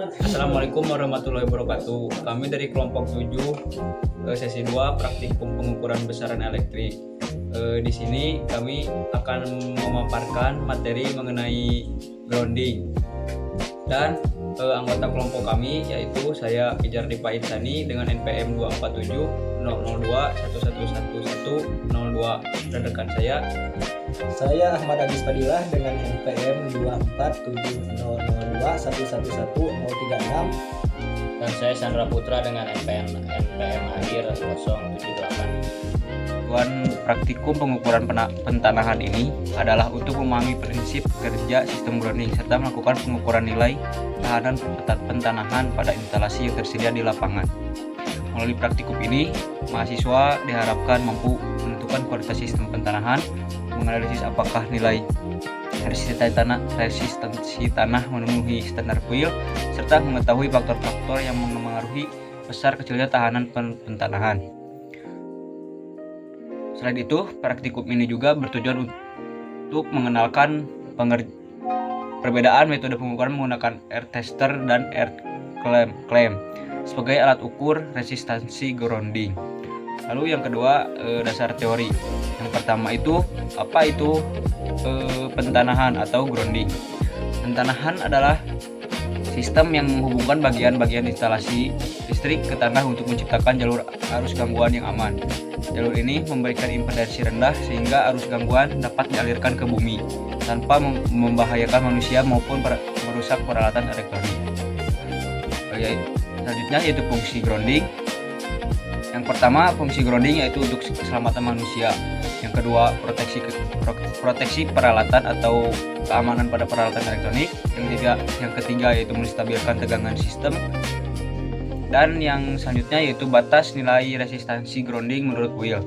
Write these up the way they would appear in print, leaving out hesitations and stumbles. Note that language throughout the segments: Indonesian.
Assalamualaikum warahmatullahi wabarakatuh. Kami dari kelompok 7 sesi 2 praktikum pengukuran besaran elektrik. Di sini kami akan memaparkan materi mengenai grounding. Dan anggota kelompok kami yaitu saya Pijar Dipa Insani dengan NPM 247 002 111102 dan rekan saya Ahmad Agis Fadilah dengan NPM 24700211136. Dan saya Sandra Putra dengan NPM akhir 078. Tujuan praktikum pengukuran pentanahan ini adalah untuk memahami prinsip kerja sistem grounding serta melakukan pengukuran nilai tahanan pentanahan pada instalasi yang tersedia di lapangan. Melalui praktikum ini, mahasiswa diharapkan mampu menentukan kualitas sistem pentanahan, menganalisis apakah nilai resistensi tanah memenuhi standar PUIL, serta mengetahui faktor-faktor yang memengaruhi besar kecilnya tahanan pentanahan. Selain itu, praktikum ini juga bertujuan untuk mengenalkan perbedaan metode pengukuran menggunakan air tester dan air clamp sebagai alat ukur resistansi grounding. Lalu yang kedua, dasar teori. Yang pertama itu, apa itu pentanahan atau grounding? Pentanahan adalah sistem yang menghubungkan bagian-bagian instalasi listrik ke tanah untuk menciptakan jalur arus gangguan yang aman. Jalur ini memberikan impedansi rendah sehingga arus gangguan dapat dialirkan ke bumi tanpa membahayakan manusia maupun merusak peralatan elektronik. Selanjutnya yaitu fungsi grounding. Yang pertama, fungsi grounding yaitu untuk keselamatan manusia. Yang kedua, proteksi peralatan atau keamanan pada peralatan elektronik. Yang ketiga yaitu menstabilkan tegangan sistem. Dan yang selanjutnya yaitu batas nilai resistansi grounding menurut PUIL.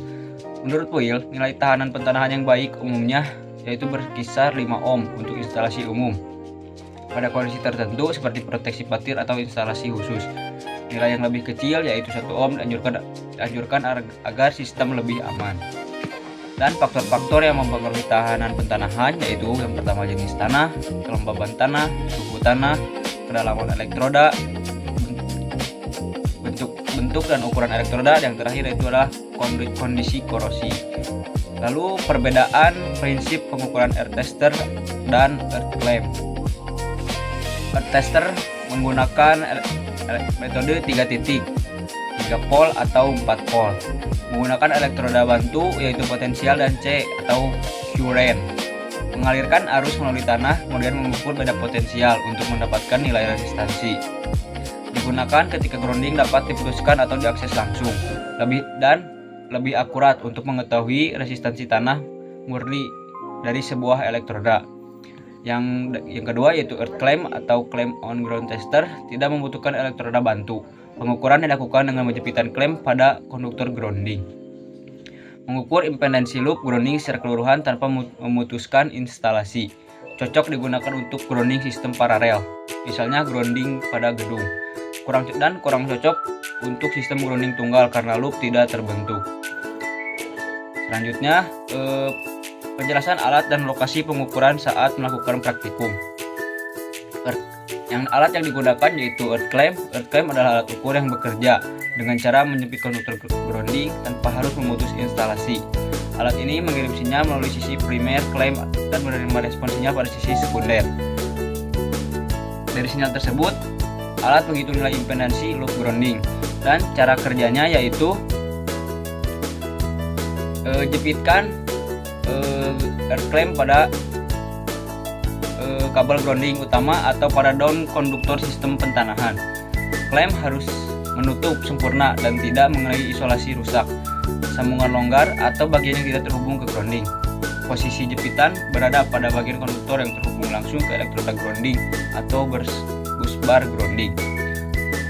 Menurut PUIL, nilai tahanan pentanahan yang baik umumnya yaitu berkisar 5 ohm untuk instalasi umum. Pada kondisi tertentu seperti proteksi patir atau instalasi khusus, nilai yang lebih kecil yaitu 1 ohm dianjurkan agar sistem lebih aman. Dan faktor-faktor yang mempengaruhi tahanan pentanahan yaitu yang pertama jenis tanah, kelembaban tanah, suhu tanah, kedalaman elektroda, bentuk dan ukuran elektroda, yang terakhir itu adalah kondisi korosi. Lalu perbedaan prinsip pengukuran air tester dan air clamp. Air tester menggunakan metode 3 titik, 3 pol atau 4 pol, menggunakan elektroda bantu yaitu potensial dan C atau current, mengalirkan arus melalui tanah kemudian mengukur beda potensial untuk mendapatkan nilai resistansi. Digunakan ketika grounding dapat diputuskan atau diakses langsung, lebih akurat untuk mengetahui resistansi tanah murni dari sebuah elektroda. Yang kedua yaitu earth clamp atau clamp on ground tester, tidak membutuhkan elektroda bantu. Pengukuran dilakukan dengan penjepitan clamp pada konduktor grounding. Mengukur impedansi loop grounding secara keseluruhan tanpa memutuskan instalasi. Cocok digunakan untuk grounding sistem paralel, misalnya grounding pada gedung. Kurang cocok untuk sistem grounding tunggal karena loop tidak terbentuk. Selanjutnya, penjelasan alat dan lokasi pengukuran saat melakukan praktikum. Alat yang digunakan yaitu earth clamp. Earth clamp adalah alat ukur yang bekerja dengan cara menyempit konduktor grounding tanpa harus memutus instalasi. Alat ini mengirim sinyal melalui sisi primer clamp dan menerima respon sinyal pada sisi sekunder. Dari sinyal tersebut, alat menghitung nilai impedansi loop grounding, dan cara kerjanya yaitu jepitkan earth clamp pada kabel grounding utama atau pada daun konduktor sistem pentanahan. Clamp harus menutup sempurna dan tidak mengenai isolasi rusak, sambungan longgar atau bagian yang tidak terhubung ke grounding. Posisi jepitan berada pada bagian konduktor yang terhubung langsung ke elektroda grounding atau busbar grounding.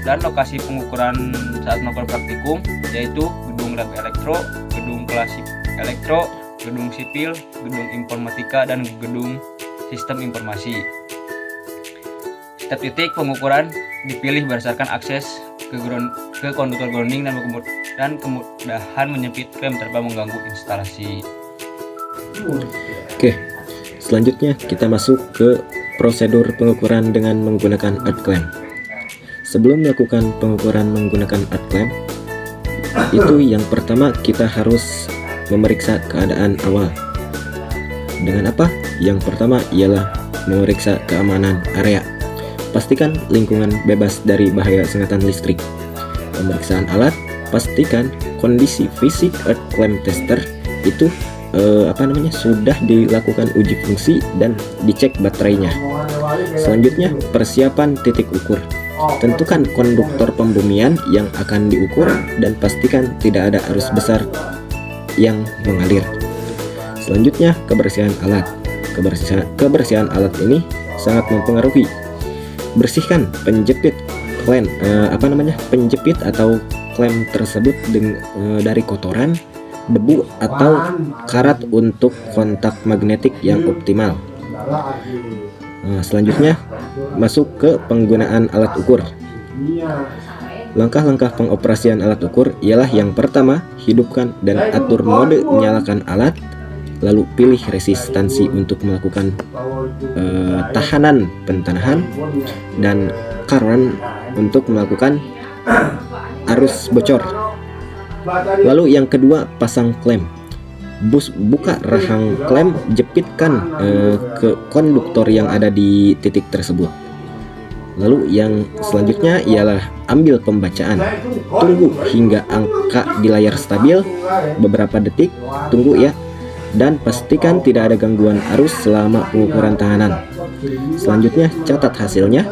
Dan lokasi pengukuran saat melakukan praktikum yaitu gedung lab elektro, gedung klasik elektro, gedung sipil, gedung informatika, dan gedung sistem informasi. Setiap titik pengukuran dipilih berdasarkan akses ke konduktor grounding dan kemudahan menyempit clamp tanpa mengganggu instalasi. Oke, selanjutnya kita masuk ke prosedur pengukuran dengan menggunakan earth clamp. sebelum melakukan pengukuran menggunakan art clamp, itu yang pertama kita harus memeriksa keadaan awal. Dengan apa? Yang pertama ialah memeriksa keamanan area. Pastikan lingkungan bebas dari bahaya sengatan listrik. Pemeriksaan alat, pastikan kondisi fisik art clamp tester itu sudah dilakukan uji fungsi dan dicek baterainya. Selanjutnya, persiapan titik ukur. Tentukan konduktor pembumian yang akan diukur dan pastikan tidak ada arus besar yang mengalir. Selanjutnya, kebersihan alat. Kebersihan alat ini sangat mempengaruhi. Bersihkan penjepit clamp penjepit atau clamp tersebut dari kotoran, debu atau karat untuk kontak magnetik yang optimal. Selanjutnya, masuk ke penggunaan alat ukur. Langkah-langkah pengoperasian alat ukur ialah yang pertama, hidupkan dan atur mode nyalakan alat, lalu pilih resistansi untuk melakukan tahanan pentanahan, dan current untuk melakukan arus bocor. Lalu yang kedua, pasang clamp. Buka rahang clamp, jepitkan ke konduktor yang ada di titik tersebut. Lalu yang selanjutnya ialah ambil pembacaan. Tunggu hingga angka di layar stabil beberapa detik, tunggu ya, dan pastikan tidak ada gangguan arus selama pengukuran tahanan. Selanjutnya, catat hasilnya,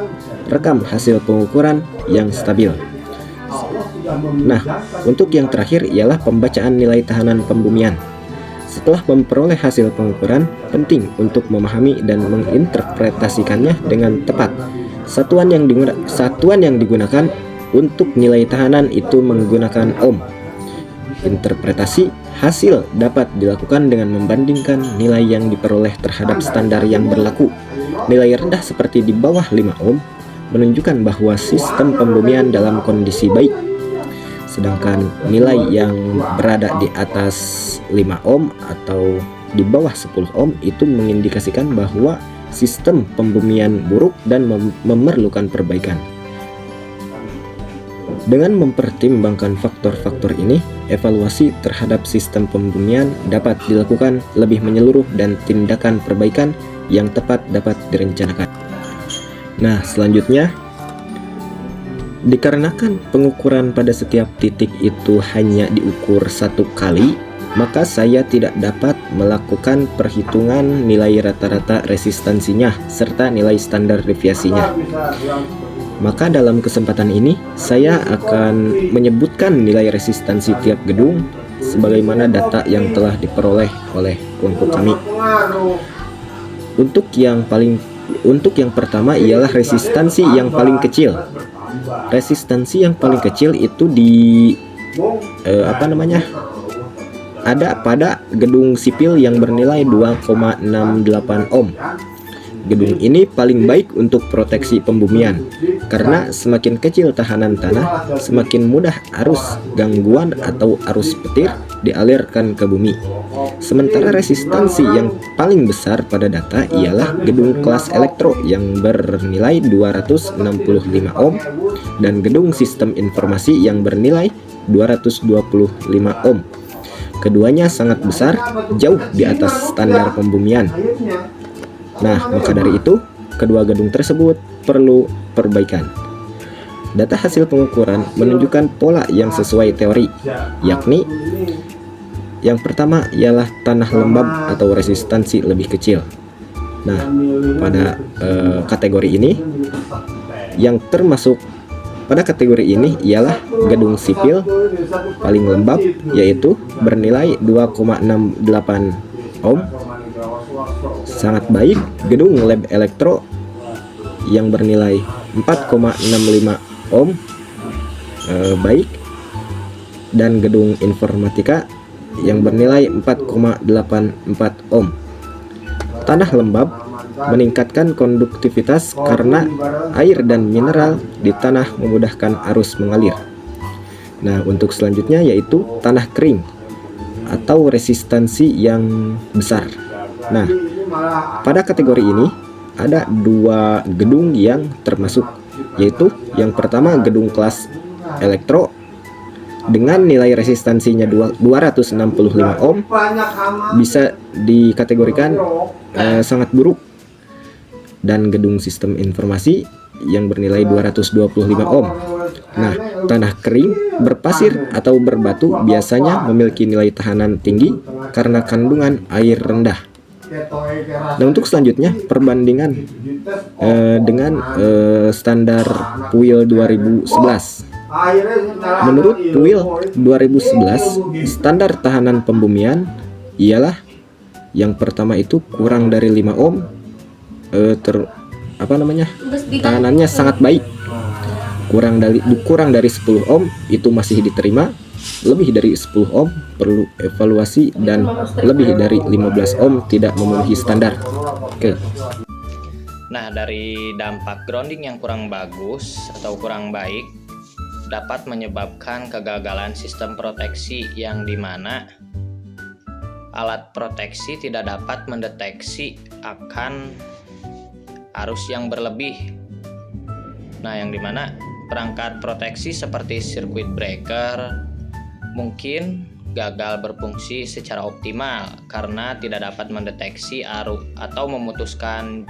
rekam hasil pengukuran yang stabil. Nah, untuk yang terakhir ialah pembacaan nilai tahanan pembumian. Setelah memperoleh hasil pengukuran, penting untuk memahami dan menginterpretasikannya dengan tepat. Satuan yang digunakan untuk nilai tahanan itu menggunakan ohm. Interpretasi hasil dapat dilakukan dengan membandingkan nilai yang diperoleh terhadap standar yang berlaku. Nilai rendah seperti di bawah 5 ohm menunjukkan bahwa sistem pembumian dalam kondisi baik. Sedangkan nilai yang berada di atas 5 ohm atau di bawah 10 ohm itu mengindikasikan bahwa sistem pembumian buruk dan memerlukan perbaikan. Dengan mempertimbangkan faktor-faktor ini, evaluasi terhadap sistem pembumian dapat dilakukan lebih menyeluruh dan tindakan perbaikan yang tepat dapat direncanakan. Nah, selanjutnya, dikarenakan pengukuran pada setiap titik itu hanya diukur satu kali, maka saya tidak dapat melakukan perhitungan nilai rata-rata resistansinya serta nilai standar deviasinya. Maka dalam kesempatan ini saya akan menyebutkan nilai resistansi tiap gedung sebagaimana data yang telah diperoleh oleh kelompok kami. Untuk yang pertama ialah resistansi yang paling kecil. Resistansi yang paling kecil itu ada pada gedung sipil yang bernilai 2,68 ohm. Gedung ini paling baik untuk proteksi pembumian, karena semakin kecil tahanan tanah, semakin mudah arus gangguan atau arus petir dialirkan ke bumi. Sementara resistansi yang paling besar pada data ialah gedung kelas elektro yang bernilai 265 ohm dan gedung sistem informasi yang bernilai 225 ohm. Keduanya sangat besar, jauh di atas standar pembumian. Nah, maka dari itu, kedua gedung tersebut perlu perbaikan. Data hasil pengukuran menunjukkan pola yang sesuai teori, yakni yang pertama ialah tanah lembab atau resistansi lebih kecil. Nah, pada kategori ini, yang termasuk pada kategori ini ialah gedung sipil paling lembab, yaitu bernilai 2,68 ohm. Sangat baik. Gedung lab elektro yang bernilai 4,65 ohm baik, dan gedung informatika yang bernilai 4,84 ohm. Tanah lembab meningkatkan konduktivitas karena air dan mineral di tanah memudahkan arus mengalir. Nah, untuk selanjutnya yaitu tanah kering atau resistansi yang besar. Nah, pada kategori ini ada dua gedung yang termasuk, yaitu yang pertama gedung kelas elektro dengan nilai resistansinya 265 ohm bisa dikategorikan sangat buruk, dan gedung sistem informasi yang bernilai 225 ohm. Nah, tanah kering, berpasir atau berbatu biasanya memiliki nilai tahanan tinggi karena kandungan air rendah. Nah, untuk selanjutnya perbandingan dengan standar PUIL 2011. Menurut PUIL 2011, standar tahanan pembumian ialah yang pertama itu kurang dari 5 ohm, tahanannya sangat baik. Kurang dari 10 ohm itu masih diterima, lebih dari 10 ohm perlu evaluasi, dan lebih dari 15 ohm tidak memenuhi standar. Oke. Nah, dari dampak grounding yang kurang bagus atau kurang baik dapat menyebabkan kegagalan sistem proteksi, yang dimana alat proteksi tidak dapat mendeteksi akan arus yang berlebih. Nah, yang dimana perangkat proteksi seperti circuit breaker mungkin gagal berfungsi secara optimal karena tidak dapat mendeteksi arus atau memutuskan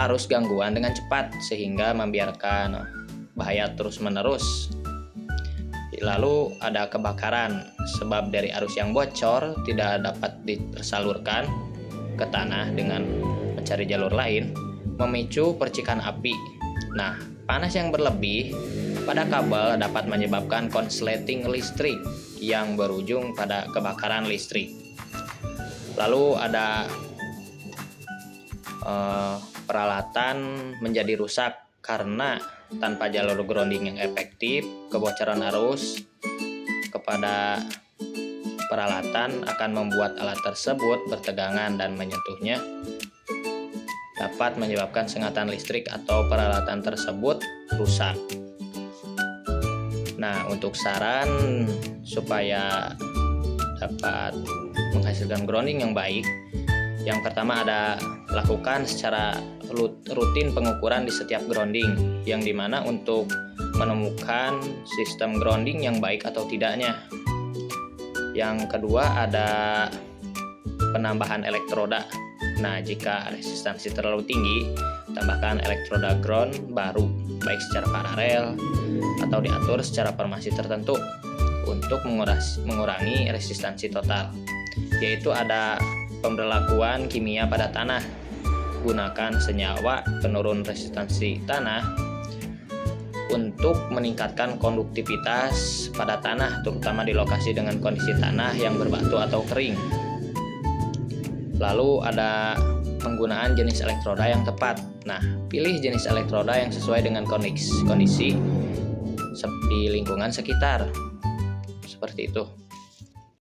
arus gangguan dengan cepat, sehingga membiarkan bahaya terus-menerus. Lalu ada kebakaran, sebab dari arus yang bocor tidak dapat tersalurkan ke tanah dengan mencari jalur lain, memicu percikan api. Nah, panas yang berlebih pada kabel dapat menyebabkan konsleting listrik yang berujung pada kebakaran listrik. Lalu ada peralatan menjadi rusak karena tanpa jalur grounding yang efektif, kebocoran arus kepada peralatan akan membuat alat tersebut bertegangan dan menyentuhnya, dapat menyebabkan sengatan listrik atau peralatan tersebut rusak. Nah, untuk saran supaya dapat menghasilkan grounding yang baik, yang pertama ada lakukan secara rutin pengukuran di setiap grounding, yang dimana untuk menemukan sistem grounding yang baik atau tidaknya. Yang kedua ada penambahan elektroda. Nah, jika resistansi terlalu tinggi, tambahkan elektroda ground baru, baik secara paralel atau diatur secara formasi tertentu untuk mengurangi resistansi total. Yaitu ada pemberlakuan kimia pada tanah. Gunakan senyawa penurun resistansi tanah untuk meningkatkan konduktivitas pada tanah, terutama di lokasi dengan kondisi tanah yang berbatu atau kering. Lalu ada penggunaan jenis elektroda yang tepat. Nah, pilih jenis elektroda yang sesuai dengan kondisi di lingkungan sekitar. Seperti itu.